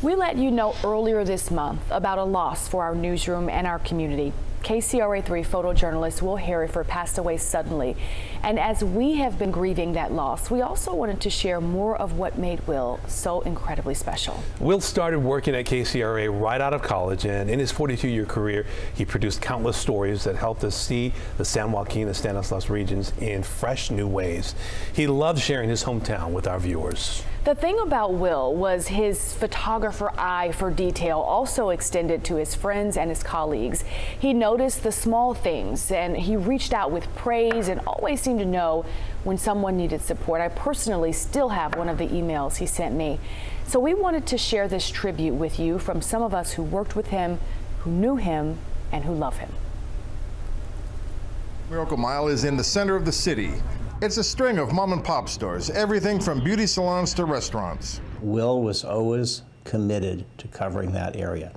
We let you know earlier this month about a loss for our newsroom and our community. KCRA 3 photojournalist Will Heryford passed away suddenly. And as we have been grieving that loss, we also wanted to share more of what made Will so incredibly special. Will started working at KCRA right out of college, and in his 42-year career, he produced countless stories that helped us see the San Joaquin and Stanislaus regions in fresh new ways. He loved sharing his hometown with our viewers. The thing about Will was his photographer eye for detail also extended to his friends and his colleagues. He noticed the small things and he reached out with praise and always seemed to know when someone needed support. I personally still have one of the emails he sent me. So we wanted to share this tribute with you from some of us who worked with him, who knew him, and who love him. Miracle Mile is in the center of the city. It's a string of mom and pop stores, everything from beauty salons to restaurants. Will was always committed to covering that area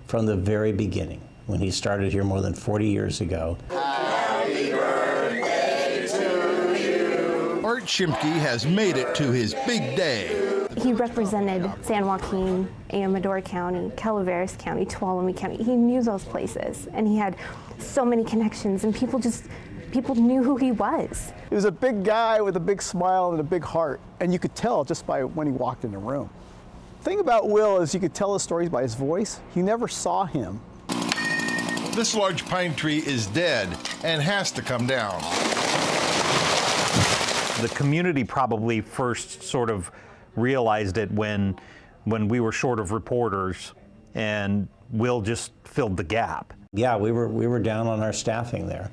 from the very beginning, when he started here more than 40 years ago. Happy birthday to you. Art Shimke has made it to his big day. He represented San Joaquin, Amador County, Calaveras County, Tuolumne County. He knew those places, and he had so many connections, and people knew who he was. He was a big guy with a big smile and a big heart, and you could tell just by when he walked in the room. The thing about Will is you could tell his stories by his voice. You never saw him. This large pine tree is dead and has to come down. The community probably first sort of realized it when we were short of reporters, and Will just filled the gap. Yeah, we were down on our staffing there.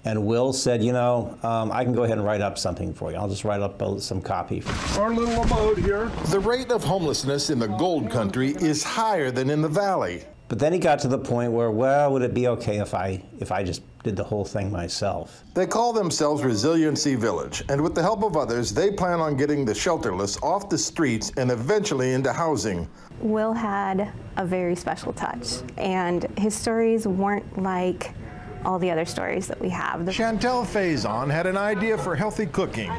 And Will said, you know, I can go ahead and write up something for you. I'll just write up some copy. Our little abode here. The rate of homelessness in the gold country is higher than in the valley. But then he got to the point where, well, would it be okay if I just did the whole thing myself? They call themselves Resiliency Village, and with the help of others, they plan on getting the shelterless off the streets and eventually into housing. Will had a very special touch, and his stories weren't like all the other stories that we have. Chantel Faison had an idea for healthy cooking,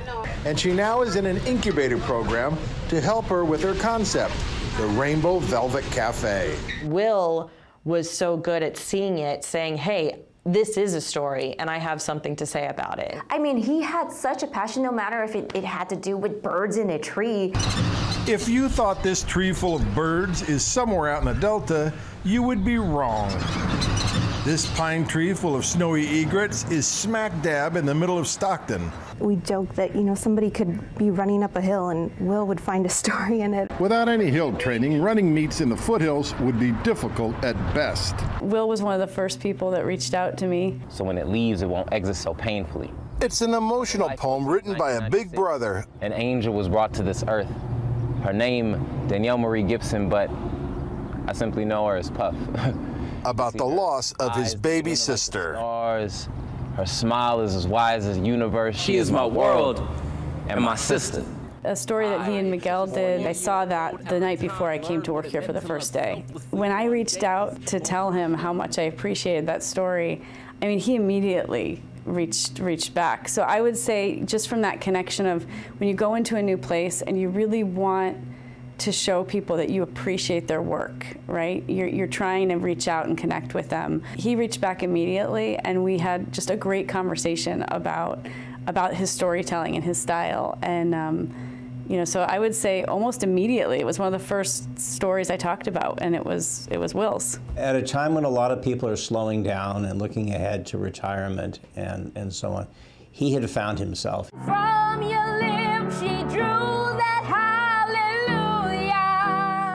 and she now is in an incubator program to help her with her concept, the Rainbow Velvet Cafe. Will was so good at seeing it, saying, hey, this is a story, and I have something to say about it. I mean, he had such a passion, no matter if it had to do with birds in a tree. If you thought this tree full of birds is somewhere out in the Delta, you would be wrong. This pine tree full of snowy egrets is smack dab in the middle of Stockton. We joke that, you know, somebody could be running up a hill and Will would find a story in it. Without any hill training, running meets in the foothills would be difficult at best. Will was one of the first people that reached out to me. So when it leaves, it won't exit so painfully. It's an emotional poem written by a big brother. An angel was brought to this earth. Her name, Danielle Marie Gibson, but I simply know her as Puff. About the loss of his baby sister. Her smile is as wise as the universe. She is my world and my sister. A story that he and Miguel did, I saw that the night before I came to work here for the first day. When I reached out to tell him how much I appreciated that story, I mean, he immediately reached back. So I would say just from that connection of when you go into a new place and you really want to show people that you appreciate their work, right? You're trying to reach out and connect with them. He reached back immediately, and we had just a great conversation about his storytelling and his style. And you know, so I would say almost immediately, it was one of the first stories I talked about, and it was Will's. At a time when a lot of people are slowing down and looking ahead to retirement and so on, he had found himself. From your lips she drew that hallelujah.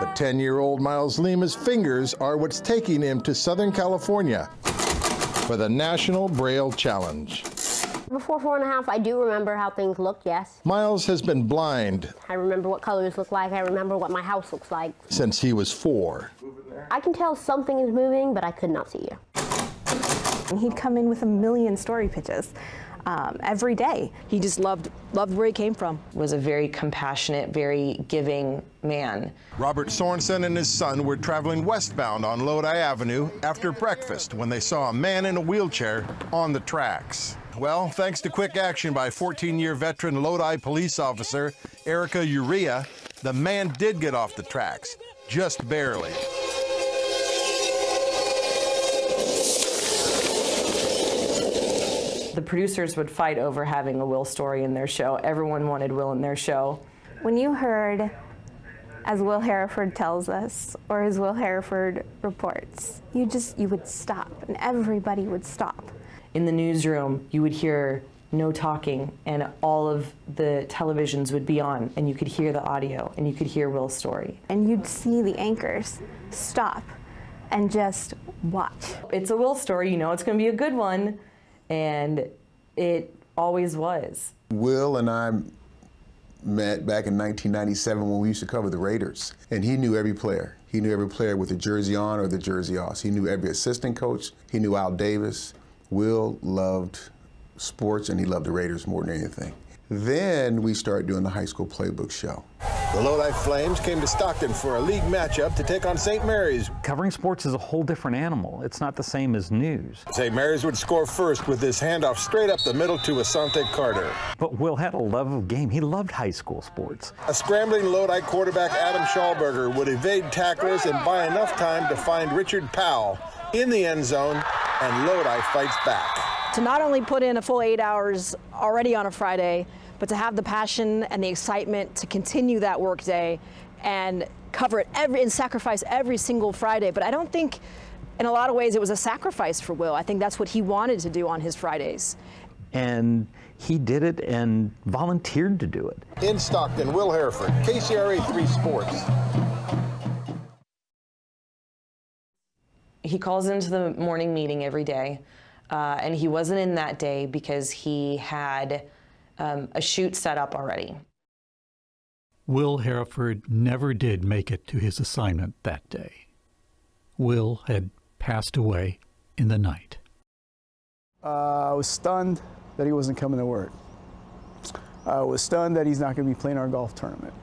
But 10-year-old Miles Lima's fingers are what's taking him to Southern California for the National Braille Challenge. Before 4.5, I do remember how things looked, yes. Miles has been blind. I remember what colors look like. I remember what my house looks like. Since he was 4. I can tell something is moving, but I could not see you. And he'd come in with a million story pitches every day. He just loved where he came from. Was a very compassionate, very giving man. Robert Sorensen and his son were traveling westbound on Lodi Avenue after breakfast when they saw a man in a wheelchair on the tracks. Well, thanks to quick action by 14-year veteran Lodi police officer Erica Urea, the man did get off the tracks, just barely. The producers would fight over having a Will story in their show. Everyone wanted Will in their show. When you heard, as Will Heryford tells us, or as Will Heryford reports, you would stop, and everybody would stop. In the newsroom, you would hear no talking, and all of the televisions would be on, and you could hear the audio, and you could hear Will's story. And you'd see the anchors stop and just watch. It's a Will story, you know it's going to be a good one, and it always was. Will and I met back in 1997 when we used to cover the Raiders, and he knew every player. He knew every player with the jersey on or the jersey off. He knew every assistant coach. He knew Al Davis. Will loved sports, and he loved the Raiders more than anything. Then we started doing the high school playbook show. The Lodi Flames came to Stockton for a league matchup to take on St. Mary's. Covering sports is a whole different animal. It's not the same as news. St. Mary's would score first with this handoff straight up the middle to Asante Carter. But Will had a love of game. He loved high school sports. A scrambling Lodi quarterback, Adam Schallberger, would evade tacklers and buy enough time to find Richard Powell in the end zone, and Lodi fights back. To not only put in a full 8 hours already on a Friday, but to have the passion and the excitement to continue that work day and cover it and sacrifice every single Friday. But I don't think in a lot of ways it was a sacrifice for Will. I think that's what he wanted to do on his Fridays. And he did it and volunteered to do it. In Stockton, Will Heryford, KCRA 3 Sports. He calls into the morning meeting every day, and he wasn't in that day because he had a shoot set up already. Will Heryford never did make it to his assignment that day. Will had passed away in the night. I was stunned that he wasn't coming to work. I was stunned that he's not going to be playing our golf tournament.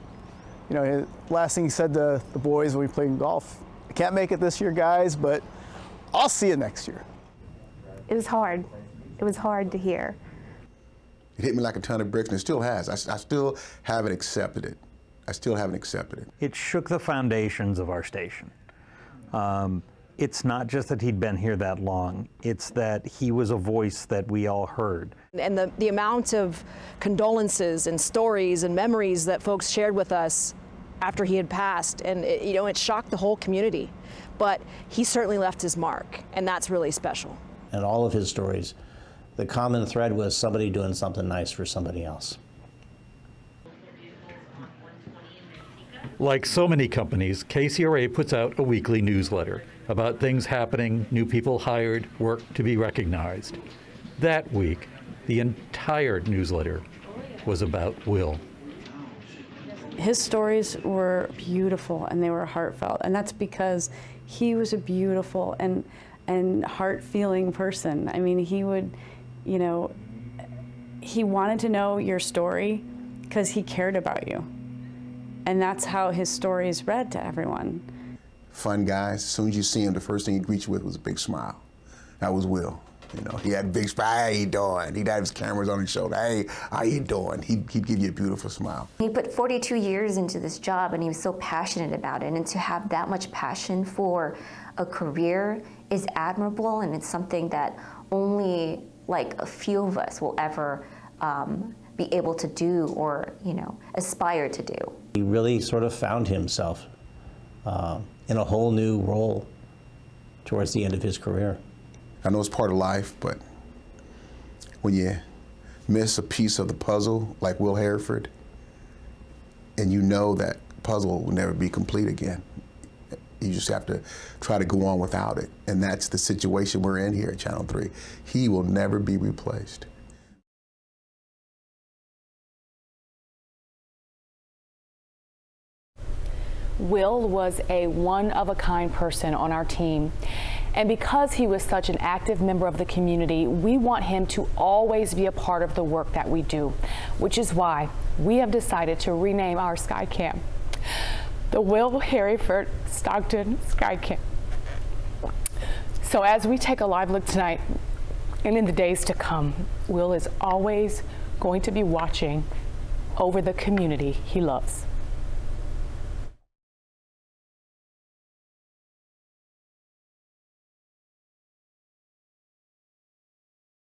You know, last thing he said to the boys when we played golf, I can't make it this year, guys, but I'll see you next year. It was hard. It was hard to hear. It hit me like a ton of bricks, and it still has. I still haven't accepted it. I still haven't accepted it. It shook the foundations of our station. It's not just that he'd been here that long, it's that he was a voice that we all heard. And the amount of condolences and stories and memories that folks shared with us after he had passed, and it shocked the whole community. But he certainly left his mark, and that's really special. And all of his stories, the common thread was somebody doing something nice for somebody else. Like so many companies, KCRA puts out a weekly newsletter about things happening, new people hired, work to be recognized. That week, the entire newsletter was about Will. His stories were beautiful and they were heartfelt, and that's because he was a beautiful and heart-feeling person. I mean, he would, he wanted to know your story because he cared about you. And that's how his stories read to everyone. Fun guy. As soon as you see him, the first thing he'd greet you with was a big smile. That was Will. He had a big smile. Hey, how you doing? He'd have his cameras on his shoulder. Hey, how you doing? He'd give you a beautiful smile. He put 42 years into this job, and he was so passionate about it. And to have that much passion for a career is admirable, and it's something that only like a few of us will ever be able to do or, aspire to do. He really sort of found himself in a whole new role towards the end of his career. I know it's part of life, but when you miss a piece of the puzzle, like Will Heryford, and you know that puzzle will never be complete again, you just have to try to go on without it. And that's the situation we're in here at Channel 3. He will never be replaced. Will was a one-of-a-kind person on our team. And because he was such an active member of the community, we want him to always be a part of the work that we do, which is why we have decided to rename our Skycam the Will Heryford Stockton Skycam. So as we take a live look tonight and in the days to come, Will is always going to be watching over the community he loves.